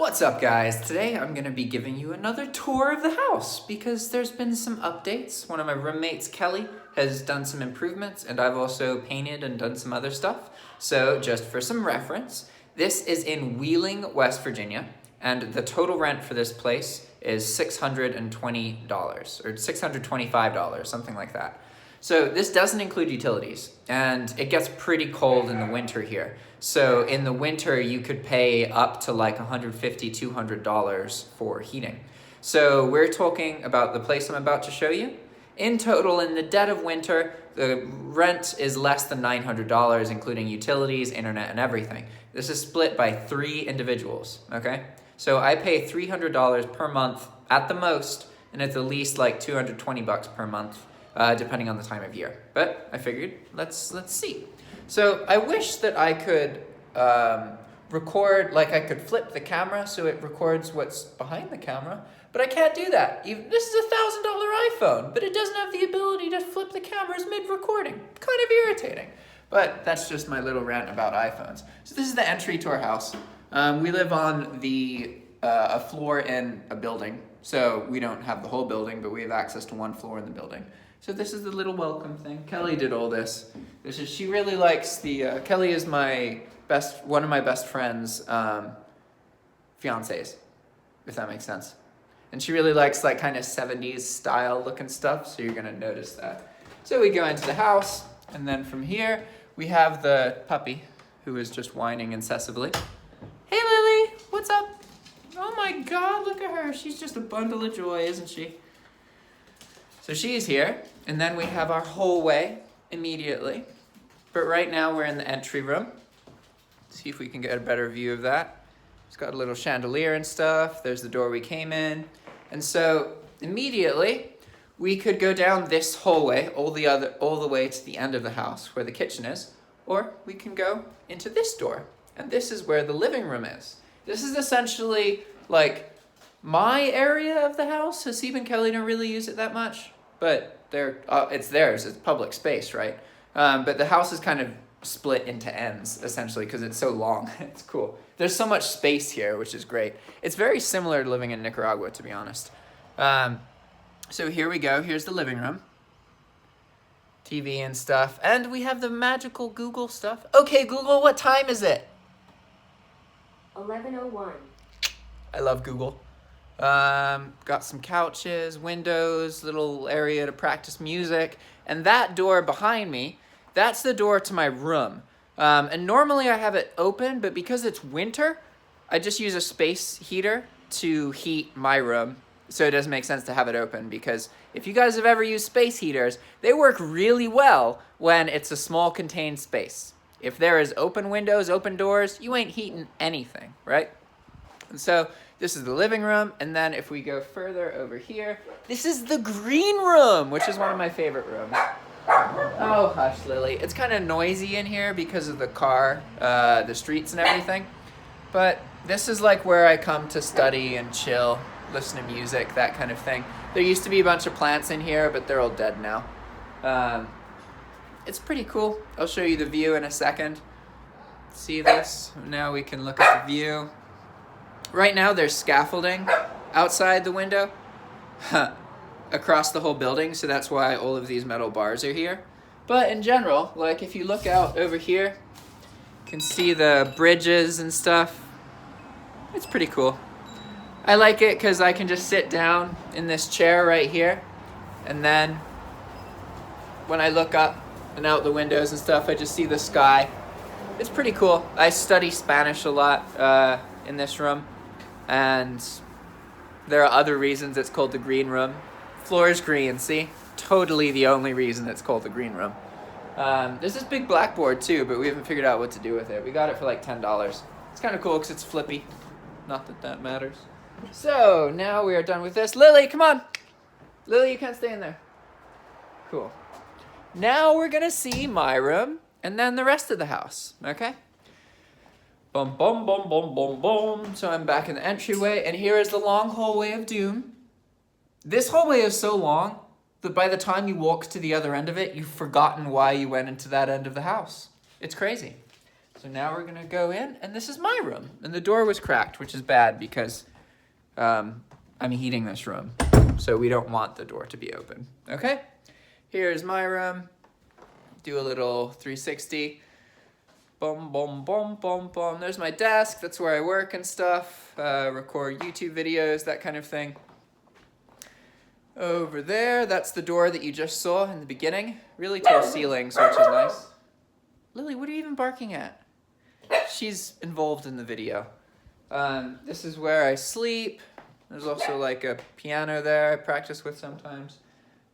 What's up, guys? Today I'm going to be giving you another tour of the house because there's been some updates. One of my roommates, Kelly, has done some improvements, and I've also painted and done some other stuff. So just for some reference, this is in Wheeling, West Virginia, and the total rent for this place is $620 or $625, something like that. So this doesn't include utilities, and it gets pretty cold in the winter here. So in the winter, you could pay up to like $150, $200 for heating. So we're talking about the place I'm about to show you. In total, in the dead of winter, the rent is less than $900, including utilities, internet, and everything. This is split by 3 individuals, okay? So I pay $300 per month at the most, and at the least like $220 per month. Depending on the time of year. But I figured, let's see. So I wish that I could record, like I could flip the camera so it records what's behind the camera, but I can't do that. This is a $1,000 iPhone, but it doesn't have the ability to flip the cameras mid-recording. Kind of irritating. But that's just my little rant about iPhones. So this is the entry to our house. We live on a floor in a building, so we don't have the whole building, but we have access to one floor in the building. So this is the little welcome thing. Kelly did all this. She really likes the, Kelly is one of my best friend's fiancés, if that makes sense. And she really likes like kind of 70s style looking stuff, so you're gonna notice that. So we go into the house, and then from here, we have the puppy, who is just whining incessantly. Hey Lily, what's up? Oh my God, look at her. She's just a bundle of joy, isn't she? So she's here, and then we have our hallway immediately. But right now we're in the entry room. See if we can get a better view of that. It's got a little chandelier and stuff. There's the door we came in. And so immediately we could go down this hallway all the way to the end of the house where the kitchen is, or we can go into this door. And this is where the living room is. This is essentially like my area of the house. Hasib and Kelly don't really use it that much, but it's theirs. It's public space, right? But the house is kind of split into ends, essentially, because it's so long. It's cool. There's so much space here, which is great. It's very similar to living in Nicaragua, to be honest. So here we go. Here's the living room. TV and stuff. And we have the magical Google stuff. Okay, Google, what time is it? 11:01. I love Google. Got some couches, windows, little area to practice music. And that door behind me, that's the door to my room. And normally I have it open, but because it's winter, I just use a space heater to heat my room. So it doesn't make sense to have it open, because if you guys have ever used space heaters, they work really well when it's a small contained space. If there is open windows, open doors, you ain't heating anything, right? And so this is the living room, and then if we go further over here, this is the green room, which is one of my favorite rooms. Oh, hush, Lily. It's kind of noisy in here because of the car, the streets and everything. But this is like where I come to study and chill, listen to music, that kind of thing. There used to be a bunch of plants in here, but they're all dead now. It's pretty cool. I'll show you the view in a second. See this? Now we can look at the view. Right now there's scaffolding outside the window across the whole building, so that's why all of these metal bars are here. But in general, like if you look out over here, you can see the bridges and stuff. It's pretty cool. I like it because I can just sit down in this chair right here, and then when I look up and out the windows and stuff, I just see the sky. It's pretty cool. I study Spanish a lot in this room, and there are other reasons it's called the green room. Floor is green, see? Totally the only reason it's called the green room. There's this big blackboard too, but we haven't figured out what to do with it. We got it for like $10. It's kind of cool because it's flippy. Not that that matters. So now we are done with this. Lily, come on. Lily, you can't stay in there. Cool. Now we're gonna see my room and then the rest of the house, okay? Boom, boom, boom, boom, boom, boom. So I'm back in the entryway, and here is the long hallway of doom. This hallway is so long that by the time you walk to the other end of it, you've forgotten why you went into that end of the house. It's crazy. So now we're gonna go in, and this is my room. And the door was cracked, which is bad because I'm heating this room. So we don't want the door to be open, okay? Here's my room. Do a little 360. Boom, boom, boom, boom, boom. There's my desk. That's where I work and stuff. Record YouTube videos, that kind of thing. Over there, that's the door that you just saw in the beginning. Really tall ceilings, which is nice. Lily, what are you even barking at? She's involved in the video. This is where I sleep. There's also like a piano there I practice with sometimes.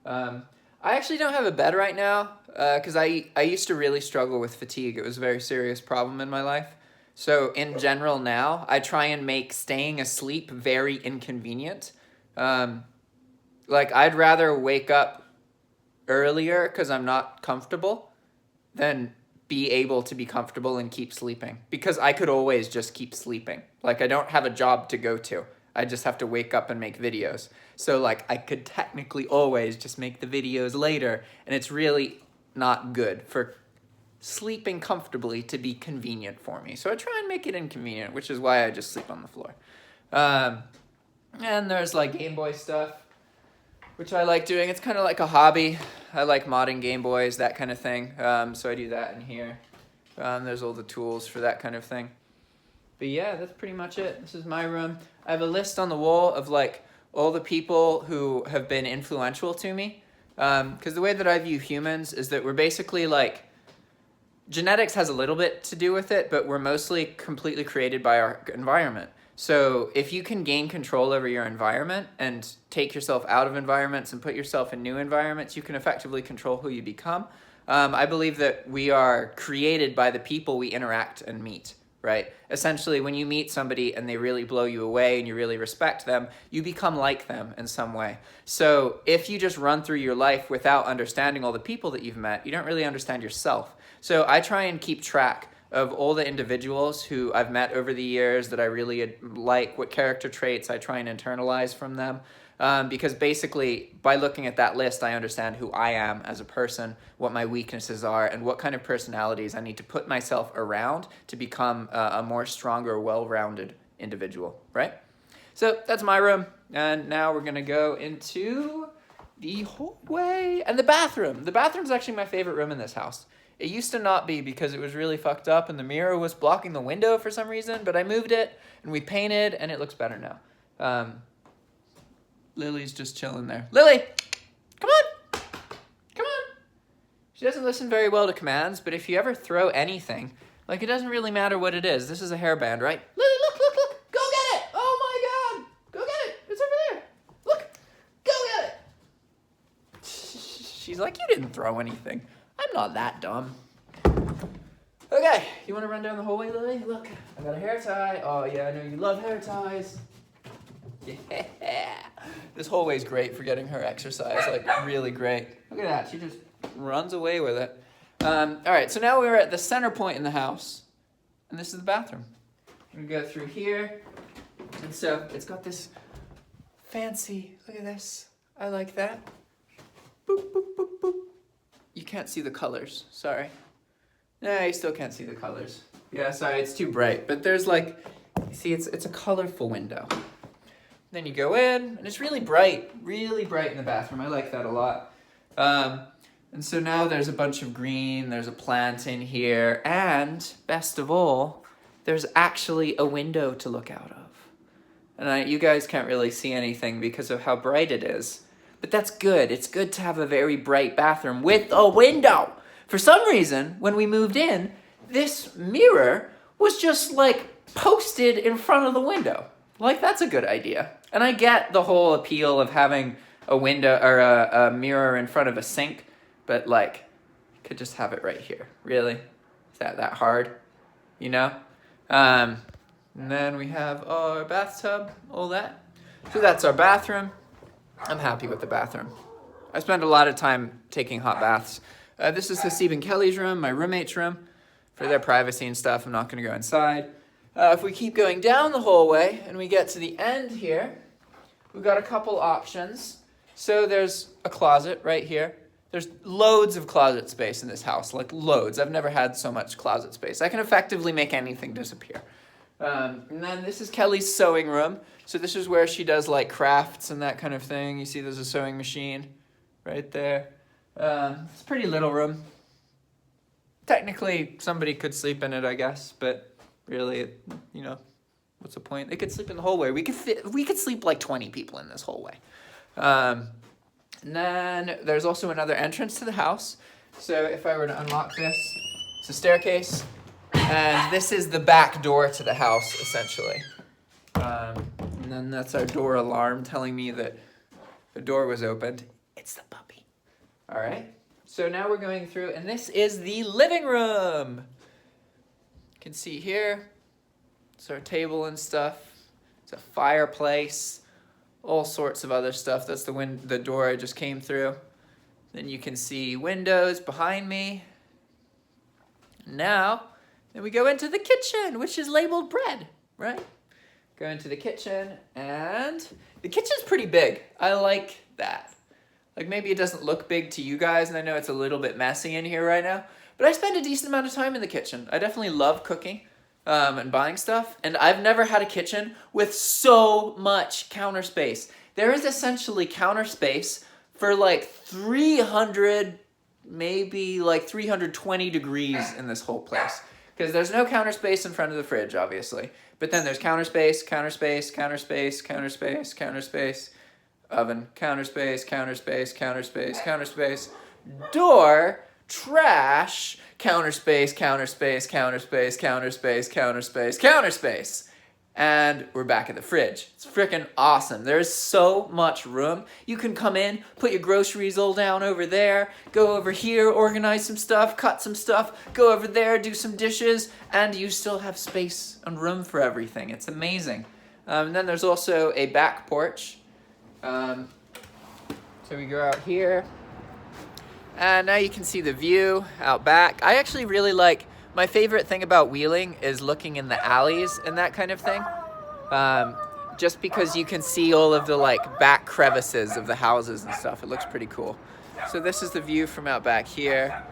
I actually don't have a bed right now because I used to really struggle with fatigue. It was a very serious problem in my life. So in general now, I try and make staying asleep very inconvenient. Like I'd rather wake up earlier because I'm not comfortable than be able to be comfortable and keep sleeping, because I could always just keep sleeping. Like I don't have a job to go to. I just have to wake up and make videos. So like I could technically always just make the videos later, and it's really not good for sleeping comfortably to be convenient for me. So I try and make it inconvenient, which is why I just sleep on the floor. And there's like Game Boy stuff, which I like doing. It's kind of like a hobby. I like modding Game Boys, that kind of thing. So I do that in here. There's all the tools for that kind of thing. But yeah, that's pretty much it. This is my room. I have a list on the wall of like all the people who have been influential to me. Because the way that I view humans is that we're basically like, genetics has a little bit to do with it, but we're mostly completely created by our environment. So if you can gain control over your environment and take yourself out of environments and put yourself in new environments, you can effectively control who you become. I believe that we are created by the people we interact and meet, right? Essentially, when you meet somebody and they really blow you away and you really respect them, you become like them in some way. So if you just run through your life without understanding all the people that you've met, you don't really understand yourself. So I try and keep track of all the individuals who I've met over the years that I really like, what character traits I try and internalize from them. Because basically, by looking at that list, I understand who I am as a person, what my weaknesses are, and what kind of personalities I need to put myself around to become a more stronger, well-rounded individual, right? So that's my room, and now we're gonna go into the hallway and the bathroom. The bathroom's actually my favorite room in this house. It used to not be because it was really fucked up and the mirror was blocking the window for some reason, but I moved it and we painted and it looks better now. Lily's just chilling there. Lily, come on, come on. She doesn't listen very well to commands, but if you ever throw anything, like it doesn't really matter what it is. This is a hairband, right? Lily, look, look, look, go get it. Oh my God, go get it. It's over there. Look, go get it. She's like, you didn't throw anything. I'm not that dumb. Okay, you want to run down the hallway, Lily? Look, I got a hair tie. Oh yeah, I know you love hair ties. Yeah. This hallway's great for getting her exercise, like really great. Look at that, she just runs away with it. All right, so now we're at the center point in the house, and this is the bathroom. I'm gonna go through here, and so it's got this fancy, look at this. I like that. Boop, boop, boop, boop. You can't see the colors, sorry. No, you still can't see the colors. Yeah, sorry, it's too bright. But there's like, you see, it's a colorful window. Then you go in, and it's really bright in the bathroom. I like that a lot. And so now there's a bunch of green, there's a plant in here, and best of all, there's actually a window to look out of. And you guys can't really see anything because of how bright it is. But that's good. It's good to have a very bright bathroom with a window. For some reason, when we moved in, this mirror was just like posted in front of the window. Like, that's a good idea. And I get the whole appeal of having a window or a mirror in front of a sink, but like, you could just have it right here. Really? Is that hard? You know? And then we have our bathtub, all that. So that's our bathroom. I'm happy with the bathroom. I spend a lot of time taking hot baths. This is Hasib and Kelly's room, my roommate's room. For their privacy and stuff, I'm not going to go inside. If we keep going down the hallway and we get to the end here, we've got a couple options. So there's a closet right here. There's loads of closet space in this house, like loads. I've never had so much closet space. I can effectively make anything disappear. And then this is Kelly's sewing room. So this is where she does like crafts and that kind of thing. You see there's a sewing machine right there. It's a pretty little room. Technically, somebody could sleep in it, I guess, but really, you know, what's the point? They could sleep in the hallway. We could sleep like 20 people in this hallway. And then there's also another entrance to the house. So if I were to unlock this, it's a staircase, and this is the back door to the house, essentially. And then that's our door alarm telling me that the door was opened. It's the puppy. All right. So now we're going through, and this is the living room. You can see here, it's our table and stuff. It's a fireplace, all sorts of other stuff. That's the door I just came through. Then you can see windows behind me. Now, then we go into the kitchen, which is labeled bread, right? Go into the kitchen, and the kitchen's pretty big. I like that. Like, maybe it doesn't look big to you guys, and I know it's a little bit messy in here right now, but I spend a decent amount of time in the kitchen. I definitely love cooking and buying stuff, and I've never had a kitchen with so much counter space. There is essentially counter space for like 300, maybe like 320 degrees in this whole place, because there's no counter space in front of the fridge, obviously, but then there's counter space, counter space, counter space, counter space, counter space, oven, counter space, counter space, counter space, counter space, door, trash, counter space, counter space, counter space, counter space, counter space, counter space. And we're back in the fridge. It's freaking awesome. There's so much room. You can come in, put your groceries all down over there, go over here, organize some stuff, cut some stuff, go over there, do some dishes, and you still have space and room for everything. It's amazing. And then there's also a back porch. So we go out here, and now you can see the view out back. I actually really like, my favorite thing about wheeling is looking in the alleys and that kind of thing. Just because you can see all of the like back crevices of the houses and stuff. It looks pretty cool. So this is the view from out back here.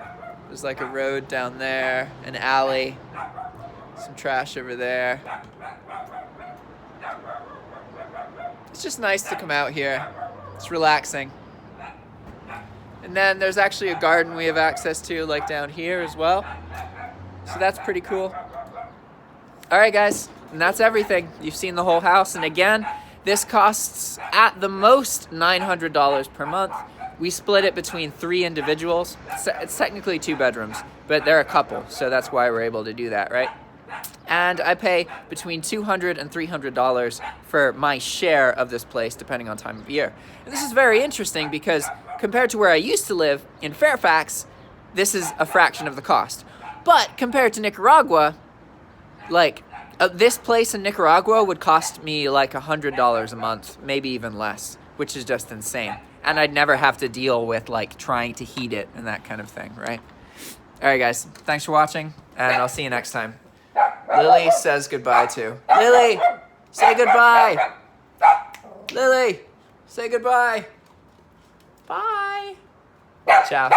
There's like a road down there, an alley, some trash over there. It's just nice to come out here. It's relaxing. And then there's actually a garden we have access to like down here as well. So that's pretty cool. All right, guys, and that's everything. You've seen the whole house. And again, this costs at the most $900 per month. We split it between 3 individuals. It's technically 2 bedrooms, but they're a couple. So that's why we're able to do that, right? And I pay between $200 and $300 for my share of this place, depending on time of year. And this is very interesting because compared to where I used to live in Fairfax, this is a fraction of the cost. But compared to Nicaragua, like this place in Nicaragua would cost me like $100 a month, maybe even less, which is just insane. And I'd never have to deal with like trying to heat it and that kind of thing, right? All right, guys, thanks for watching, and I'll see you next time. Lily says goodbye too. Lily, say goodbye. Lily, say goodbye. Bye. Ciao.